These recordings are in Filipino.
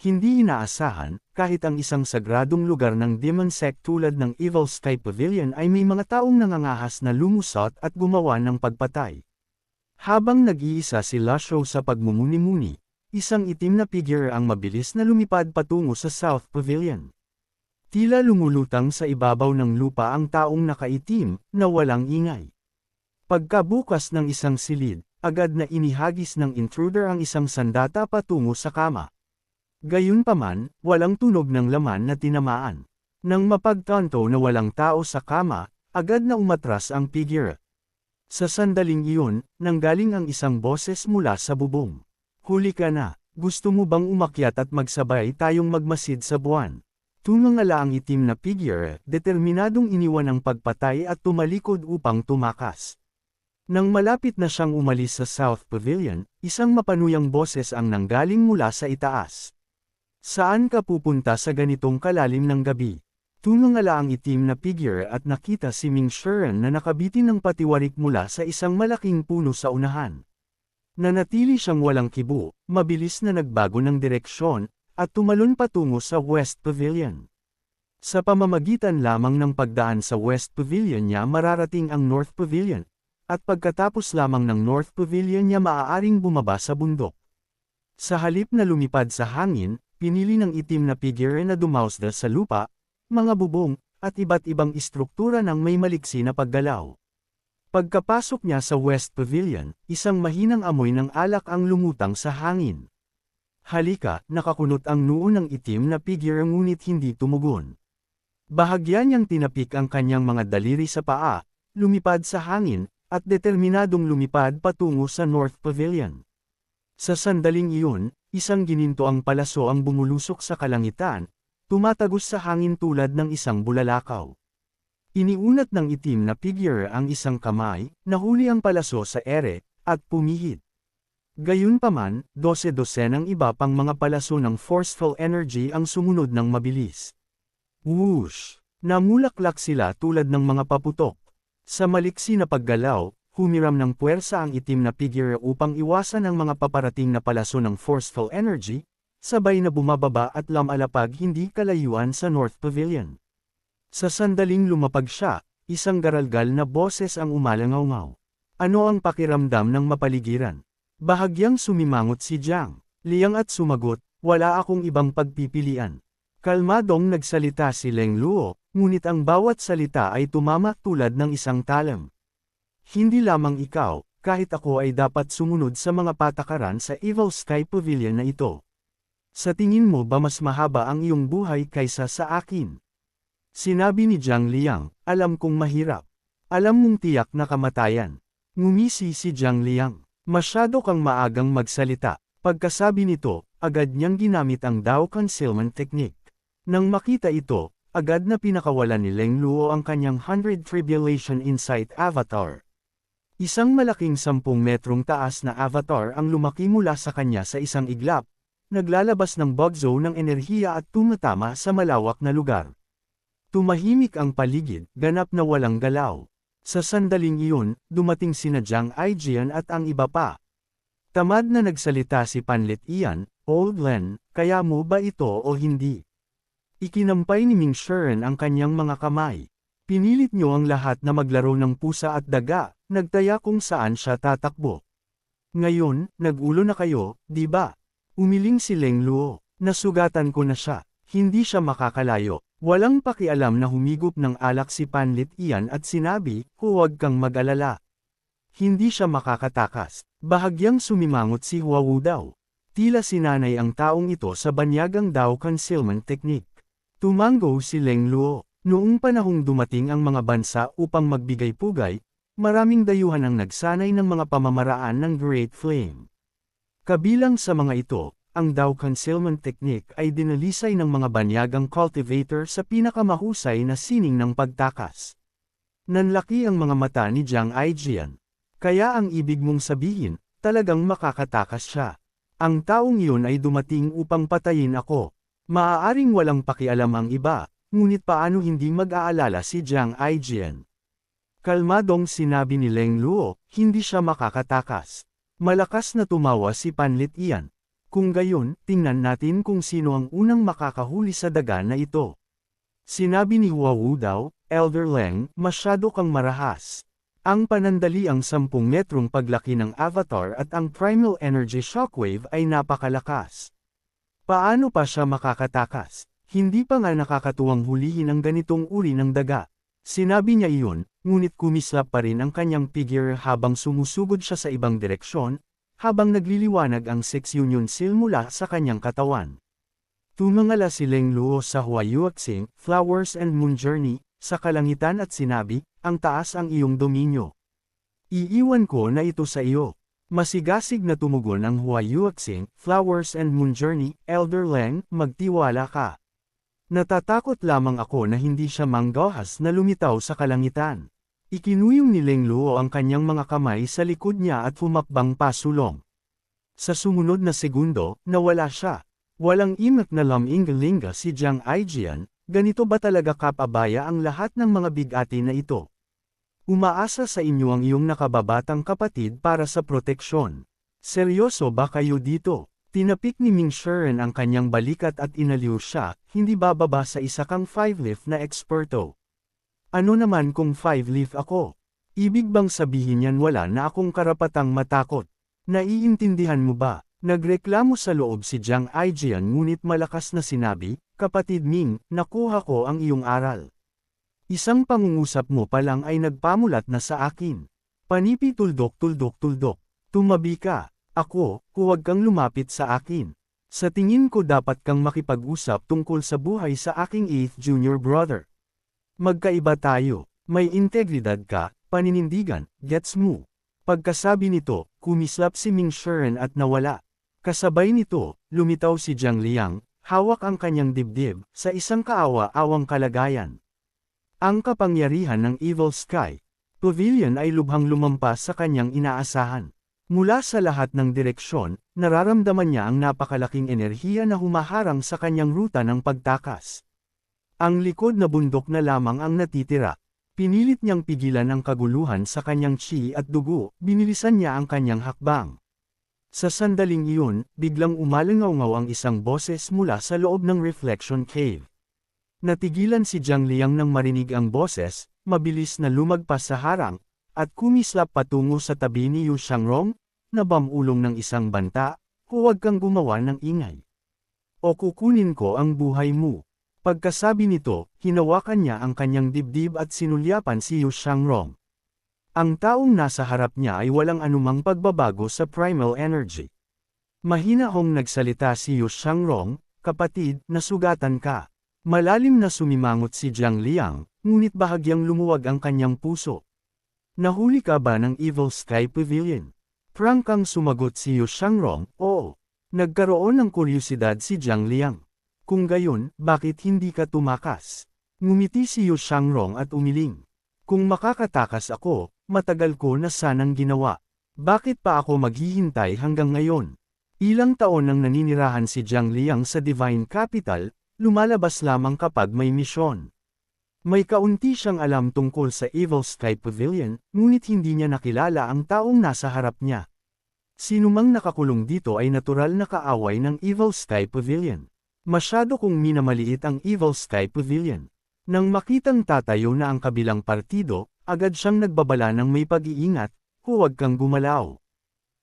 Hindi inaasahan, kahit ang isang sagradong lugar ng Demon Sect tulad ng Evil Sky Pavilion ay may mga taong nangangahas na lumusot at gumawa ng pagpatay. Habang nag-iisa si Lasho sa pagmumuni-muni, isang itim na figure ang mabilis na lumipad patungo sa South Pavilion. Tila lumulutang sa ibabaw ng lupa ang taong nakaitim, na walang ingay. Pagkabukas ng isang silid, agad na inihagis ng intruder ang isang sandata patungo sa kama. Gayunpaman, walang tunog ng laman na tinamaan. Nang mapagtanto na walang tao sa kama, agad na umatras ang figure. Sa sandaling iyon, nanggaling ang isang boses mula sa bubong. Huli ka na, gusto mo bang umakyat at magsabay tayong magmasid sa buwan? Tumangala ang itim na figure, determinadong iniwan ang pagpatay at tumalikod upang tumakas. Nang malapit na siyang umalis sa South Pavilion, isang mapanuyang boses ang nanggaling mula sa itaas. Saan ka pupunta sa ganitong kalalim ng gabi? Tumangala ang itim na figure at nakita si Ming Shuren na nakabitin ng patiwarik mula sa isang malaking puno sa unahan. Nanatili siyang walang kibo, mabilis na nagbago ng direksyon, at tumalon patungo sa West Pavilion. Sa pamamagitan lamang ng pagdaan sa West Pavilion niya mararating ang North Pavilion, at pagkatapos lamang ng North Pavilion niya maaaring bumaba sa bundok. Sa halip na lumipad sa hangin, pinili ng itim na figure na dumausda sa lupa, mga bubong, at iba't ibang istruktura ng may maliksi na paggalaw. Pagkapasok niya sa West Pavilion, isang mahinang amoy ng alak ang lumutang sa hangin. Halika, nakakunot ang noo ng itim na figure ngunit hindi tumugon. Bahagya niyang tinapik ang kanyang mga daliri sa paa, lumipad sa hangin, at determinadong lumipad patungo sa North Pavilion. Sa sandaling iyon, isang gininto ang palaso ang bumulusok sa kalangitan, tumatagos sa hangin tulad ng isang bulalakaw. Iniunat ng itim na figure ang isang kamay, nahuli ang palaso sa ere, at pumihit. Gayunpaman, 12-dosenang iba pang mga palaso ng forceful energy ang sumunod ng mabilis. Whoosh! Namulaklak sila tulad ng mga paputok. Sa maliksi na paggalaw, humiram ng puwersa ang itim na figure upang iwasan ang mga paparating na palaso ng forceful energy, sabay na bumababa at lumalapag hindi kalayuan sa North Pavilion. Sa sandaling lumapag siya, isang garalgal na boses ang umalangaw-ngaw. Ano ang pakiramdam ng mapaligiran? Bahagyang sumimangot si Jiang Liang at sumagot, wala akong ibang pagpipilian. Kalmadong nagsalita si Leng Luo, ngunit ang bawat salita ay tumama tulad ng isang talam. Hindi lamang ikaw, kahit ako ay dapat sumunod sa mga patakaran sa Evil Sky Pavilion na ito. Sa tingin mo ba mas mahaba ang iyong buhay kaysa sa akin? Sinabi ni Jiang Liang, alam kong mahirap. Alam mong tiyak na kamatayan. Ngumisi si Jiang Liang. Masyado kang maagang magsalita. Pagkasabi nito, agad niyang ginamit ang Dao Concealment Technique. Nang makita ito, agad na pinakawalan ni Leng Luo ang kanyang 100 Tribulation Insight Avatar. Isang malaking 10 metrong taas na avatar ang lumaki mula sa kanya sa isang iglap, naglalabas ng bug zone ng enerhiya at tumatama sa malawak na lugar. Tumahimik ang paligid, ganap na walang galaw. Sa sandaling iyon, dumating sina Jiang Aijian at ang iba pa. Tamad na nagsalita si Panlit Ian, Old Len, kaya mo ba ito o hindi? Ikinampay ni Ming Shuren ang kanyang mga kamay. Pinilit niyo ang lahat na maglaro ng pusa at daga, nagtaya kung saan siya tatakbo. Ngayon, nag-ulo na kayo, di ba? Umiling si Leng Luo, nasugatan ko na siya, hindi siya makakalayo. Walang pakialam na humigop ng alak si Panlit Ian at sinabi, huwag kang mag-alala. Hindi siya makakatakas. Bahagyang sumimangot si Huawu daw. Tila sinanay ang taong ito sa banyagang Dao Concealment Technique. Tumango si Leng Luo. Noong panahong dumating ang mga bansa upang magbigay pugay, maraming dayuhan ang nagsanay ng mga pamamaraan ng Great Flame. Kabilang sa mga ito, ang Dao Concealment Technique ay dinalisay ng mga banyagang cultivator sa pinakamahusay na sining ng pagtakas. Nanlaki ang mga mata ni Jiang Aijian. Kaya ang ibig mong sabihin, talagang makakatakas siya. Ang taong iyon ay dumating upang patayin ako. Maaaring walang pakialam ang iba, ngunit paano hindi mag-aalala si Jiang Aijian? Kalmadong sinabi ni Leng Luo, hindi siya makakatakas. Malakas na tumawa si Panlit Ian. Kung gayon, tingnan natin kung sino ang unang makakahuli sa daga na ito. Sinabi ni Hua Wu daw, Elder Leng, masyado kang marahas. Ang panandaliang 10 metrong paglaki ng avatar at ang primal energy shockwave ay napakalakas. Paano pa siya makakatakas? Hindi pa nga nakakatuwang hulihin ang ganitong uri ng daga. Sinabi niya iyon, ngunit kumislap pa rin ang kanyang figure habang sumusugod siya sa ibang direksyon, habang nagliliwanag ang 6 Union Seal mula sa kanyang katawan. Tumangala si Leng Luo sa Huayuaxing, Flowers and Moon Journey, sa kalangitan at sinabi, ang taas ang iyong dominyo. Iiwan ko na ito sa iyo. Masigasig na tumugon ang Huayuaxing, Flowers and Moon Journey, Elder Leng, magtiwala ka. Natatakot lamang ako na hindi siya manggahas na lumitaw sa kalangitan. Ikinuyong ni Leng Luo ang kanyang mga kamay sa likod niya at humakbang pasulong. Sa sumunod na segundo, nawala siya. Walang imak na laming-linga si Jiang Aijian, ganito ba talaga kapabaya ang lahat ng mga bigati na ito? Umaasa sa inyo ang iyong nakababatang kapatid para sa proteksyon. Seryoso ba kayo dito? Tinapik ni Ming Shiren ang kanyang balikat at inaliw siya, hindi bababa sa isa kang 5-leaf na eksperto. Ano naman kung 5-leaf ako? Ibig bang sabihin yan wala na akong karapatang matakot? Naiintindihan mo ba? Nagreklamo sa loob si Jiang Aijian ngunit malakas na sinabi, Kapatid Ming, nakuha ko ang iyong aral. Isang pangungusap mo pa lang ay nagpamulat na sa akin. Panipi tuldok. Tumabi ka. Ako, huwag kang lumapit sa akin. Sa tingin ko dapat kang makipag-usap tungkol sa buhay sa aking 8th junior brother. Magkaiba tayo, may integridad ka, paninindigan, gets mo. Pagkasabi nito, kumislap si Ming Shiren at nawala. Kasabay nito, lumitaw si Jiang Liang, hawak ang kanyang dibdib, sa isang kaawa-awang kalagayan. Ang kapangyarihan ng Evil Sky Pavilion ay lubhang lumampas sa kanyang inaasahan. Mula sa lahat ng direksyon, nararamdaman niya ang napakalaking enerhiya na humaharang sa kanyang ruta ng pagtakas. Ang likod na bundok na lamang ang natitira. Pinilit niyang pigilan ang kaguluhan sa kanyang chi at dugo, binilisan niya ang kanyang hakbang. Sa sandaling iyon, biglang umalangaw-ngaw ang isang boses mula sa loob ng Reflection Cave. Natigilan si Jiang Liang nang marinig ang boses, mabilis na lumagpas sa harang, at kumislap patungo sa tabi ni Yu Shangrong, na bamulong ng isang banta, huwag kang gumawa ng ingay. O kukunin ko ang buhay mo. Pagkasabi nito, hinawakan niya ang kanyang dibdib at sinulyapan si Yu Shangrong. Ang taong nasa harap niya ay walang anumang pagbabago sa primal energy. Mahinahong nagsalita si Yu Shangrong, kapatid, nasugatan ka. Malalim na sumimangot si Jiang Liang, ngunit bahagyang lumuwag ang kanyang puso. Nahuli ka ba ng Evil Sky Pavilion? Prangkang sumagot si Yu Shangrong, oo. Nagkaroon ng kuryosidad si Jiang Liang. Kung gayon, bakit hindi ka tumakas? Ngumiti si Yu Shangrong at umiling. Kung makakatakas ako, matagal ko na sanang ginawa. Bakit pa ako maghihintay hanggang ngayon? Ilang taon nang naninirahan si Jiang Liang sa Divine Capital, lumalabas lamang kapag may misyon. May kaunti siyang alam tungkol sa Evil Sky Pavilion, ngunit hindi niya nakilala ang taong nasa harap niya. Sinumang nakakulong dito ay natural na kaaway ng Evil Sky Pavilion. Masyado kong minamaliit ang Evil Sky Pavilion. Nang makitang tatayo na ang kabilang partido, agad siyang nagbabala ng may pag-iingat, huwag kang gumalaw.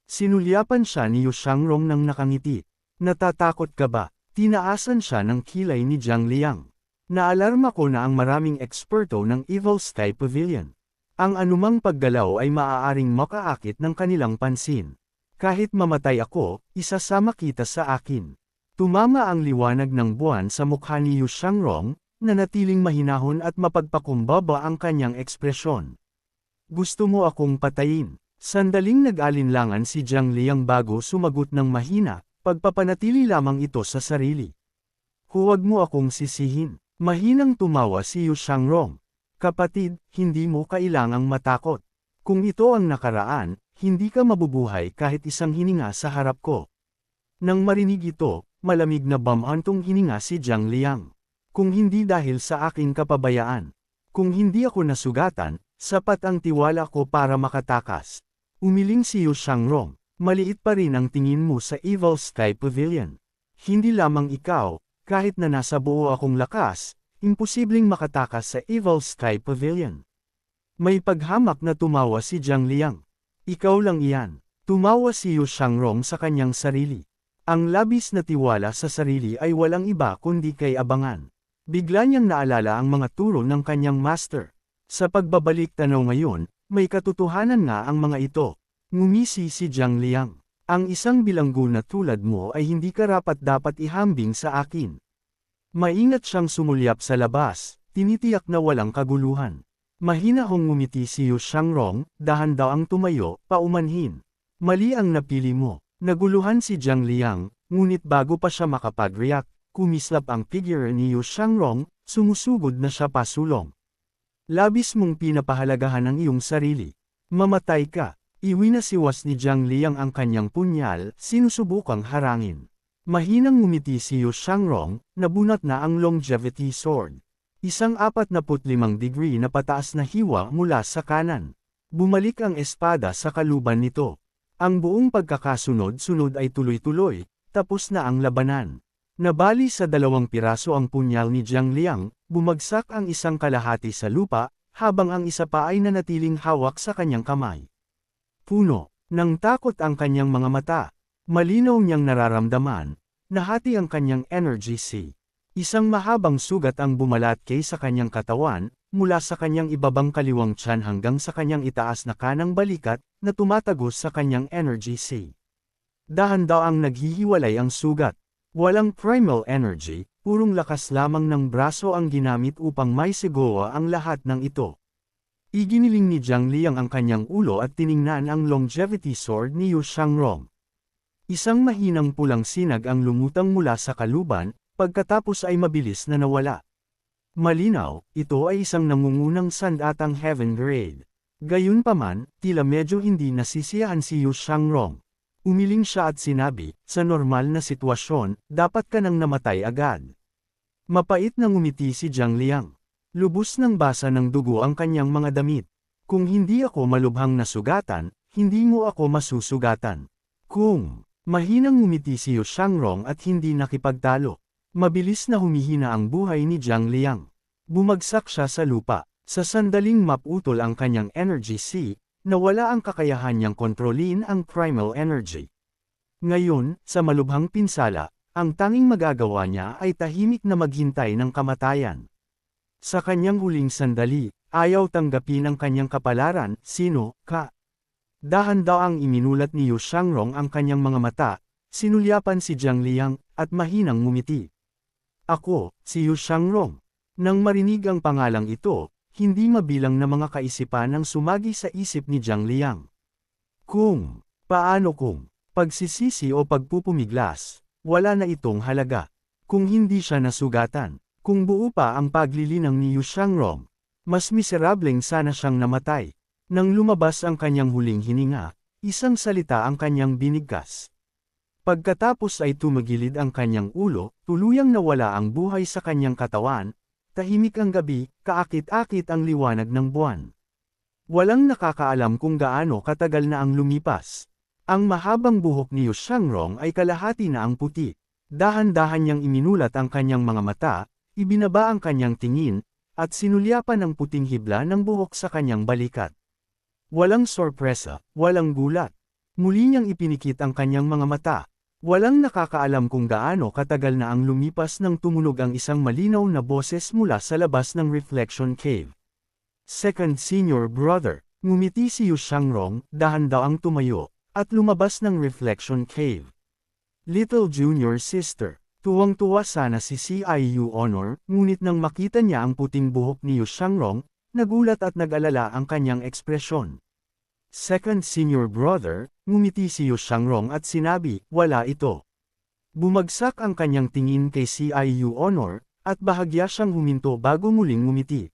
Sinulyapan siya ni Yu Shangrong nang nakangiti. Natatakot ka ba? Tinaasan siya ng kilay ni Jiang Liang. Naalarma ko na ang maraming eksperto ng Evil Sky Pavilion. Ang anumang paggalaw ay maaaring makaakit ng kanilang pansin. Kahit mamatay ako, isasama kita sa akin. Tumama ang liwanag ng buwan sa mukha ni Yu Shangrong, na natiling mahinahon at mapagpakumbaba ang kanyang ekspresyon. Gusto mo akong patayin? Sandaling nag-alinlangan si Jiang Liang bago sumagot ng mahina, pagpapanatili lamang ito sa sarili. Huwag mo akong sisihin. Mahinang tumawa si Yu Shangrong. Kapatid, hindi mo kailangang matakot. Kung ito ang nakaraan, hindi ka mabubuhay kahit isang hininga sa harap ko. Nang marinig ito, malamig na bamantong hininga si Jiang Liang. Kung hindi dahil sa aking kapabayaan. Kung hindi ako nasugatan, sapat ang tiwala ko para makatakas. Umiling si Yu Shangrong. Maliit pa rin ang tingin mo sa Evil Sky Pavilion. Hindi lamang ikaw, kahit na nasa buo akong lakas, imposibleng makatakas sa Evil Sky Pavilion. May paghamak na tumawa si Jiang Liang. Ikaw lang iyan. Tumawa si Yu Shangrong sa kanyang sarili. Ang labis na tiwala sa sarili ay walang iba kundi kay Abangan. Bigla niyang naalala ang mga turo ng kanyang master. Sa pagbabalik tanaw ngayon, may katotohanan nga ang mga ito. Ngumisi si Jiang Liang. Ang isang bilanggo na tulad mo ay hindi karapat-dapat ihambing sa akin. Maingat siyang sumulyap sa labas, tinitiyak na walang kaguluhan. Mahina hong ngumiti si Yu Shangrong, dahan daw ang tumayo, paumanhin. Mali ang napili mo. Naguluhan si Jiang Liang, ngunit bago pa siya makapag-react, kumislap ang figure ni Yu Shangrong, sumusugod na siya pasulong. Labis mong pinapahalagahan ang iyong sarili. Mamatay ka. Iwinasiwas ni Jiang Liang ang kanyang punyal, sinusubukang harangin. Mahinang ngumiti si Yu Shangrong, nabunat na ang longevity sword. Isang 45 degree na pataas na hiwa mula sa kanan. Bumalik ang espada sa kaluban nito. Ang buong pagkakasunod-sunod ay tuloy-tuloy, tapos na ang labanan. Nabali sa 2 piraso ang punyal ni Jiang Liang, bumagsak ang isang kalahati sa lupa, habang ang isa pa ay nanatiling hawak sa kanyang kamay. Puno ng takot ang kanyang mga mata. Malinaw niyang nararamdaman, nahati ang kanyang energy sea. Isang mahabang sugat ang bumalat sa kanyang katawan, mula sa kanyang ibabang kaliwang tiyan hanggang sa kanyang itaas na kanang balikat, na tumatagos sa kanyang energy sea. Dahan daw ang naghihiwalay ang sugat. Walang primal energy, purong lakas lamang ng braso ang ginamit upang maisigawa ang lahat ng ito. Iginiling ni Jiang Liang ang kanyang ulo at tiningnan ang longevity sword ni Yu Shangrong. Isang mahinang pulang sinag ang lumutang mula sa kaluban, pagkatapos ay mabilis na nawala. Malinaw, ito ay isang nangungunang sandatang heaven grade. Gayunpaman, tila medyo hindi nasisiyahan si Yu Shangrong. Umiling siya at sinabi, sa normal na sitwasyon, dapat ka nang namatay agad. Mapait na ngumiti si Jiang Liang. Lubos ng basa ng dugo ang kanyang mga damit. Kung hindi ako malubhang nasugatan, hindi mo ako masusugatan. Kung mahinang ngumiti si Yu Shangrong at hindi nakipagtalo. Mabilis na humihina ang buhay ni Jiang Liang. Bumagsak siya sa lupa. Sa sandaling maputol ang kanyang energy sea, nawala ang kakayahan niyang kontrolin ang primal energy. Ngayon, sa malubhang pinsala, ang tanging magagawa niya ay tahimik na maghintay ng kamatayan. Sa kanyang huling sandali, ayaw tanggapin ang kanyang kapalaran, sino ka? Dahan daw ang iminulat ni Yu Shangrong ang kanyang mga mata, sinulyapan si Jiang Liang, at mahinang ngumiti. Ako, si Yu Shangrong. Nang marinig ang pangalang ito, hindi mabilang na mga kaisipan ang sumagi sa isip ni Jiang Liang. Paano kung pagsisisi o pagpupumiglas, wala na itong halaga. Kung hindi siya nasugatan, kung buo pa ang paglilinang ni Yu Shangrong, mas miserableng sana siyang namatay. Nang lumabas ang kanyang huling hininga, isang salita ang kanyang binigkas. Pagkatapos ay tumagilid ang kanyang ulo, tuluyang nawala ang buhay sa kanyang katawan, tahimik ang gabi, kaakit-akit ang liwanag ng buwan. Walang nakakaalam kung gaano katagal na ang lumipas. Ang mahabang buhok ni Yu Shangrong ay kalahati na ang puti. Dahan-dahan niyang iminulat ang kanyang mga mata, ibinaba ang kanyang tingin, at sinulyapan ang puting hibla ng buhok sa kanyang balikat. Walang sorpresa, walang gulat. Muli niyang ipinikit ang kanyang mga mata. Walang nakakaalam kung gaano katagal na ang lumipas nang tumunog ang isang malinaw na boses mula sa labas ng Reflection Cave. Second Senior Brother, ngumiti si Yu Shangrong, dahan daw ang tumayo, at lumabas ng Reflection Cave. Little Junior Sister, tuwang-tuwa sana si CIU Honor, ngunit nang makita niya ang puting buhok ni Yu Shangrong, nagulat at nag-alala ang kanyang ekspresyon. Second Senior Brother, ngumiti si Yu Shangrong at sinabi, wala ito. Bumagsak ang kanyang tingin kay CIU Honor, at bahagya siyang huminto bago muling ngumiti.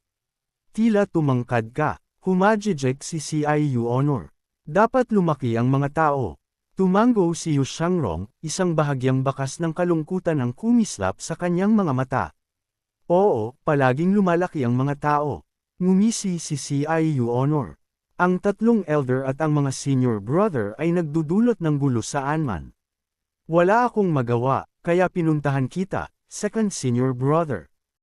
Tila tumangkad ka, humajijek si CIU Honor. Dapat lumaki ang mga tao. Tumango si Yu Shangrong, isang bahagyang bakas ng kalungkutan ang kumislap sa kanyang mga mata. Oo, palaging lumalaki ang mga tao. Ngumisi si CIU Honor. Ang tatlong elder at ang mga senior brother ay nagdudulot ng gulo saan man. Wala akong magawa, kaya pinuntahan kita, second senior brother.